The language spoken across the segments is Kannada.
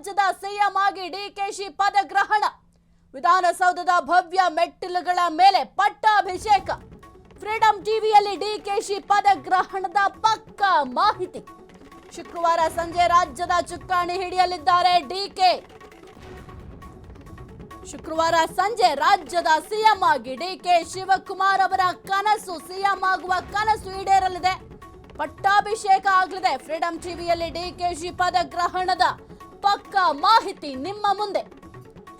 ರಾಜ್ಯದ ಸಿಎಂ ಆಗಿ ಡಿಕೆಶಿ ಪದಗ್ರಹಣ. ವಿಧಾನಸೌಧದ ಭವ್ಯ ಮೆಟ್ಟಿಲುಗಳ ಮೇಲೆ ಪಟ್ಟಾಭಿಷೇಕ. ಫ್ರೀಡಂ ಟಿವಿಯಲ್ಲಿ ಡಿಕೆಶಿ ಪದಗ್ರಹಣದ ಪಕ್ಕಾ ಮಾಹಿತಿ. ಶುಕ್ರವಾರ ಸಂಜೆ ರಾಜ್ಯದ ಚುಕ್ಕಾಣಿ ಹಿಡಿಯಲಿದ್ದಾರೆ ಡಿಕೆ. ಶುಕ್ರವಾರ ಸಂಜೆ ರಾಜ್ಯದ ಸಿಎಂ ಆಗಿ ಡಿಕೆ ಶಿವಕುಮಾರ್ ಅವರ ಕನಸು, ಸಿಎಂ ಆಗುವ ಕನಸು ಈಡೇರಲಿದೆ. ಪಟ್ಟಾಭಿಷೇಕ ಆಗಲಿದೆ. ಫ್ರೀಡಂ ಟಿವಿಯಲ್ಲಿ ಡಿಕೆಶಿ ಪದಗ್ರಹಣದ ಪಕ್ಕಾ ಮಾಹಿತಿ ನಿಮ್ಮ ಮುಂದೆ.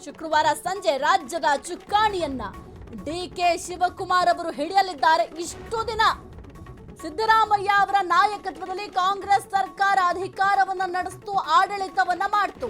ಶುಕ್ರವಾರ ಸಂಜೆ ರಾಜ್ಯದ ಚುಕ್ಕಾಣಿಯನ್ನ ಡಿಕೆ ಶಿವಕುಮಾರ್ ಅವರು ಹಿಡಿಯಲಿದ್ದಾರೆ. ಇಷ್ಟು ದಿನ ಸಿದ್ದರಾಮಯ್ಯ ಅವರ ನಾಯಕತ್ವದಲ್ಲಿ ಕಾಂಗ್ರೆಸ್ ಸರ್ಕಾರ ಅಧಿಕಾರವನ್ನ ನಡೆಸಿತು, ಆಡಳಿತವನ್ನ ಮಾಡಿತು.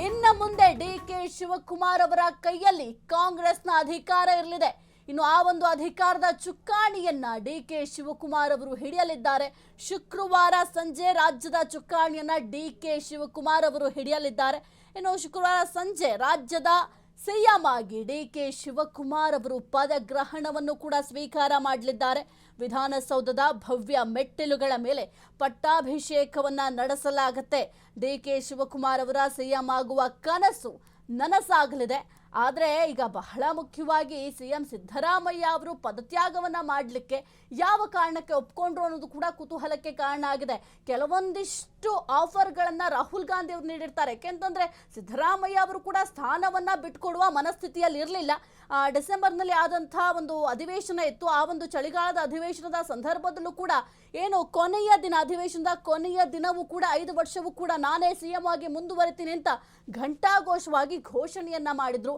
ಇನ್ನು ಮುಂದೆ ಡಿಕೆ ಶಿವಕುಮಾರ್ ಅವರ ಕೈಯಲ್ಲಿ ಕಾಂಗ್ರೆಸ್ನ ಅಧಿಕಾರ ಇರಲಿದೆ. ಇನ್ನು ಆ ಒಂದು ಅಧಿಕಾರದ ಚುಕ್ಕಾಣಿಯನ್ನ ಡಿಕೆ ಶಿವಕುಮಾರ್ ಅವರು ಹಿಡಿಯಲಿದ್ದಾರೆ. ಶುಕ್ರವಾರ ಸಂಜೆ ರಾಜ್ಯದ ಚುಕ್ಕಾಣಿಯನ್ನ ಡಿಕೆ ಶಿವಕುಮಾರ್ ಅವರು ಹಿಡಿಯಲಿದ್ದಾರೆ. ಇನ್ನು ಶುಕ್ರವಾರ ಸಂಜೆ ರಾಜ್ಯದ ಸಿಎಂ ಆಗಿ ಡಿಕೆ ಶಿವಕುಮಾರ್ ಅವರು ಪದಗ್ರಹಣವನ್ನು ಕೂಡ ಸ್ವೀಕಾರ ಮಾಡಲಿದ್ದಾರೆ. ವಿಧಾನಸೌಧದ ಭವ್ಯ ಮೆಟ್ಟಿಲುಗಳ ಮೇಲೆ ಪಟ್ಟಾಭಿಷೇಕವನ್ನ ನಡೆಸಲಾಗುತ್ತೆ. ಡಿಕೆ ಶಿವಕುಮಾರ್ ಅವರ ಸಿಎಂ ಆಗುವ ಕನಸು ನನಸಾಗಲಿದೆ. ಆದರೆ ಈಗ ಬಹಳ ಮುಖ್ಯವಾಗಿ ಸಿಎಂ ಸಿದ್ದರಾಮಯ್ಯ ಅವರು ಪದತ್ಯಾಗವನ್ನ ಮಾಡಲಿಕ್ಕೆ ಯಾವ ಕಾರಣಕ್ಕೆ ಒಪ್ಕೊಂಡ್ರು ಅನ್ನೋದು ಕೂಡ ಕುತೂಹಲಕ್ಕೆ ಕಾರಣ ಆಗಿದೆ. ಕೆಲವೊಂದಿಷ್ಟು ಆಫರ್ಗಳನ್ನ ರಾಹುಲ್ ಗಾಂಧಿ ಅವರು ನೀಡಿರ್ತಾರೆ. ಯಾಕೆಂತಂದ್ರೆ ಸಿದ್ದರಾಮಯ್ಯ ಅವರು ಕೂಡ ಸ್ಥಾನವನ್ನ ಬಿಟ್ಕೊಡುವ ಮನಸ್ಥಿತಿಯಲ್ಲಿ ಇರಲಿಲ್ಲ. ಡಿಸೆಂಬರ್ನಲ್ಲಿ ಆದಂತಹ ಒಂದು ಅಧಿವೇಶನ ಇತ್ತು. ಆ ಒಂದು ಚಳಿಗಾಲದ ಅಧಿವೇಶನದ ಸಂದರ್ಭದಲ್ಲೂ ಕೂಡ ಏನು ಕೊನೆಯ ದಿನ, ಅಧಿವೇಶನದ ಕೊನೆಯ ದಿನವೂ ಕೂಡ 5 ವರ್ಷವೂ ಕೂಡ ನಾನೇ ಸಿಎಂ ಆಗಿ ಮುಂದುವರಿತೀನಿ ಅಂತ ಘಂಟಾಘೋಷವಾಗಿ ಘೋಷಣೆಯನ್ನ ಮಾಡಿದ್ರು.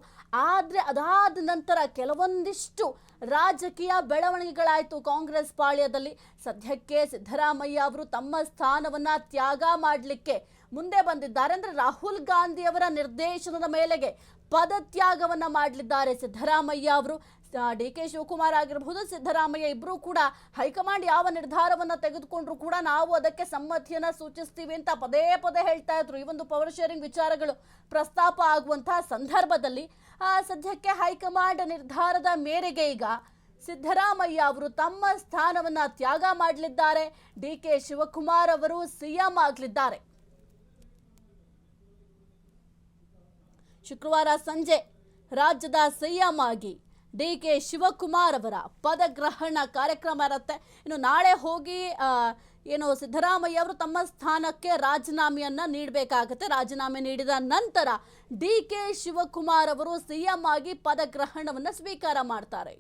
ಆದ್ರೆ ಅದಾದ ನಂತರ ಕೆಲವೊಂದಿಷ್ಟು ರಾಜಕೀಯ ಬೆಳವಣಿಗೆಗಳಾಯಿತು ಕಾಂಗ್ರೆಸ್ ಪಾಳ್ಯದಲ್ಲಿ. ಸದ್ಯಕ್ಕೆ ಸಿದ್ದರಾಮಯ್ಯ ಅವರು ತಮ್ಮ ಸ್ಥಾನವನ್ನ ತ್ಯಾಗ ಮಾಡಲಿಕ್ಕೆ ಮುಂದೆ ಬಂದಿದ್ದಾರೆ. ಅಂದ್ರೆ ರಾಹುಲ್ ಗಾಂಧಿ ಅವರ ನಿರ್ದೇಶನದ ಮೇಲೆಗೆ ಪದತ್ಯಾಗವನ್ನ ಮಾಡಲಿದ್ದಾರೆ ಸಿದ್ದರಾಮಯ್ಯ ಅವರು. ಡಿಕೆ ಶಿವಕುಮಾರ್ ಆಗಿರಬಹುದು, ಸಿದ್ದರಾಮಯ್ಯ ಇಬ್ಬರೂ ಕೂಡ ಹೈಕಮಾಂಡ್ ಯಾವ ನಿರ್ಧಾರವನ್ನ ತೆಗೆದುಕೊಂಡ್ರು ಕೂಡ ನಾವು ಅದಕ್ಕೆ ಸಮ್ಮತಿಯನ್ನ ಸೂಚಿಸ್ತೀವಿ ಅಂತ ಪದೇ ಪದೇ ಹೇಳ್ತಾ ಇದ್ರು. ಈ ಒಂದು ಪವರ್ ಶೇರಿಂಗ್ ವಿಚಾರಗಳು ಪ್ರಸ್ತಾಪ ಆಗುವಂತಹ ಸಂದರ್ಭದಲ್ಲಿ ಸದ್ಯಕ್ಕೆ ಹೈಕಮಾಂಡ್ ನಿರ್ಧಾರದ ಮೇರೆಗೆ ಈಗ ಸಿದ್ದರಾಮಯ್ಯ ಅವರು ತಮ್ಮ ಸ್ಥಾನವನ್ನ ತ್ಯಾಗ ಮಾಡಲಿದ್ದಾರೆ. ಡಿಕೆ ಶಿವಕುಮಾರ್ ಅವರು ಸಿಎಂ ಆಗಲಿದ್ದಾರೆ. ಶುಕ್ರವಾರ ಸಂಜೆ ರಾಜ್ಯದ ಸಿಎಂ ಆಗಿ ಡಿಕೆ ಶಿವಕುಮಾರ್ ಅವರ ಪದಗ್ರಹಣ ಕಾರ್ಯಕ್ರಮ ಇರುತ್ತೆ. ಇನ್ನು ನಾಳೆ ಹೋಗಿ ಏನು ಸಿದ್ದರಾಮಯ್ಯ ಅವರು ತಮ್ಮ ಸ್ಥಾನಕ್ಕೆ ರಾಜೀನಾಮೆಯನ್ನ ನೀಡಬೇಕಾಗುತ್ತೆ. ರಾಜೀನಾಮೆ ನೀಡಿದ ನಂತರ ಡಿಕೆ ಶಿವಕುಮಾರ್ ಅವರು ಸಿಎಂ ಆಗಿ ಪದಗ್ರಹಣವನ್ನು ಸ್ವೀಕಾರ ಮಾಡ್ತಾರೆ.